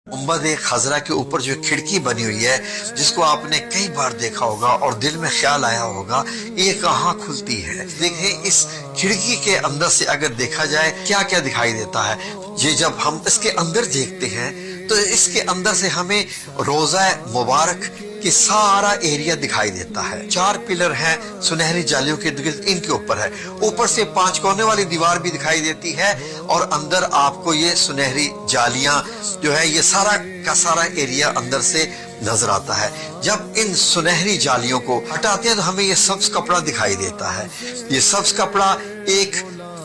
गुंबद खजरा के ऊपर जो खिड़की बनी हुई है, जिसको आपने कई बार देखा होगा और दिल में ख्याल आया होगा ये कहाँ खुलती है। देखें इस खिड़की के अंदर से अगर देखा जाए क्या क्या दिखाई देता है। ये जब हम इसके अंदर देखते हैं तो इसके अंदर से हमें रोजा मुबारक कि सारा एरिया दिखाई देता है। 4 पिलर हैं सुनहरी जालियों के गिर्द, इनके ऊपर है। ऊपर से 5 कोने वाली दीवार भी दिखाई देती है और अंदर आपको ये सुनहरी जालियां जो है ये सारा का सारा एरिया अंदर से नजर आता है। जब इन सुनहरी जालियों को हटाते हैं तो हमें ये सब्ज कपड़ा दिखाई देता है। ये सब्ज कपड़ा एक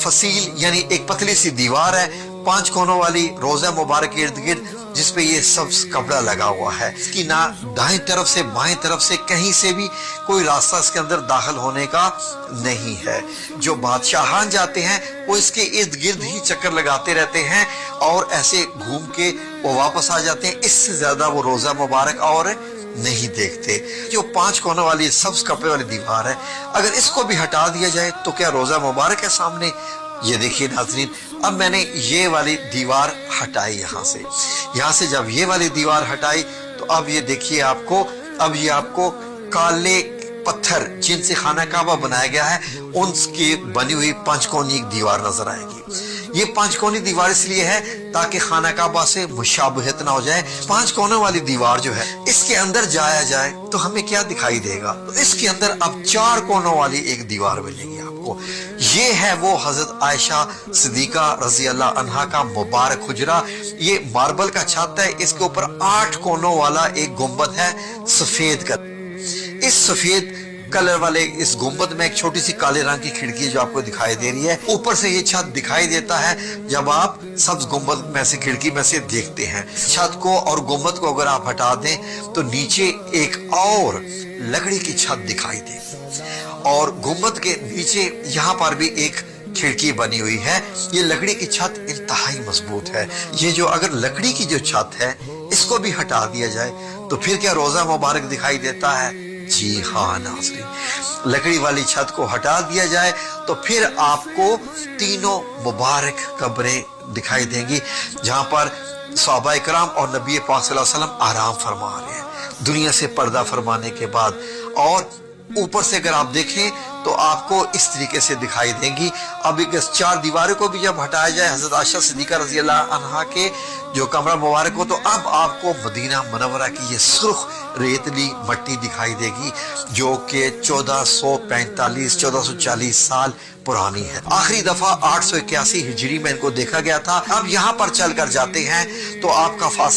फसील यानी एक पतली सी दीवार है 5 कोनों वाली रोजा मुबारक के इर्द गिर्द, जिसपे ये सब्ज कपड़ा लगा हुआ है। इसकी ना दाएं तरफ से बाएं तरफ से कहीं से भी कोई रास्ता इसके अंदर दाखिल होने का नहीं है। जो बादशाहान जाते हैं वो इसके इर्द गिर्द ही चक्कर लगाते रहते हैं और ऐसे घूम के वो वापस आ जाते हैं। इससे ज्यादा वो रोजा मुबारक और नहीं देखते। जो 5 कोनों वाली सब्ज कपड़े वाली दीवार है, अगर इसको भी हटा दिया जाए तो क्या रोजा मुबारक है सामने। ये देखिए नाज़रीन, अब मैंने ये वाली दीवार हटाई यहाँ से जब ये वाली दीवार हटाई तो अब ये देखिए आपको, अब ये आपको काले पत्थर जिनसे खाना काबा बनाया गया है उनकी बनी हुई 5 कोनी दीवार नजर आएगी। ये 5 कोनी दीवार इसलिए है ताकि खाना काबा से मुशाबहत ना हो जाए। 5 कोनों वाली दीवार जो है इसके अंदर जाया जाए तो हमें क्या दिखाई देगा, तो इसके अंदर अब 4 कोनों वाली एक दीवार मिलेगी आपको। ये है वो हजरत आयशा सिद्दीका रजी अल्लाह अन्हा का मुबारक हुजरा। ये मार्बल का छत है, इसके ऊपर 8 कोनों वाला एक गुंबद है सफेद का। इस सफेद कलर वाले इस गुंबद में एक छोटी सी काले रंग की खिड़की जो आपको दिखाई दे रही है। ऊपर से ये छत दिखाई देता है जब आप सब्ज गुंबद में से खिड़की में से देखते हैं। छत को और गुंबद को अगर आप हटा दें तो नीचे एक और लकड़ी की छत दिखाई देगी और गुंबद के नीचे यहाँ पर भी एक खिड़की बनी हुई है। ये लकड़ी की छत इंतहाई मजबूत है। ये जो अगर लकड़ी की जो छत है इसको भी हटा दिया जाए तो फिर क्या रोजा मुबारक दिखाई देता है। जी हाँ नाज़रीन, लकड़ी वाली छत को हटा दिया जाए तो फिर आपको तीनों मुबारक कब्रें दिखाई देंगी जहां पर सहाबा इकराम और नबी पाक सल्लल्लाहु अलैहि वसल्लम आराम फरमा रहे हैं दुनिया से पर्दा फरमाने के बाद। और ऊपर से अगर आप देखें तो आपको इस तरीके से दिखाई देंगी। अब एक 4 दीवारों को भी जब हटाया जाए हजरत आयशा सिद्दीका रजी अल्लाह अन्हा के जो कमरा मुबारक हो तो अब आपको मदीना मुनव्वरा की ये सुर्ख रेतली मट्टी दिखाई देगी जो कि 1440 साल पुरानी है। आखिरी दफा 881 हिजरी में इनको देखा गया था। अब यहाँ पर चल कर जाते हैं तो आपका फासला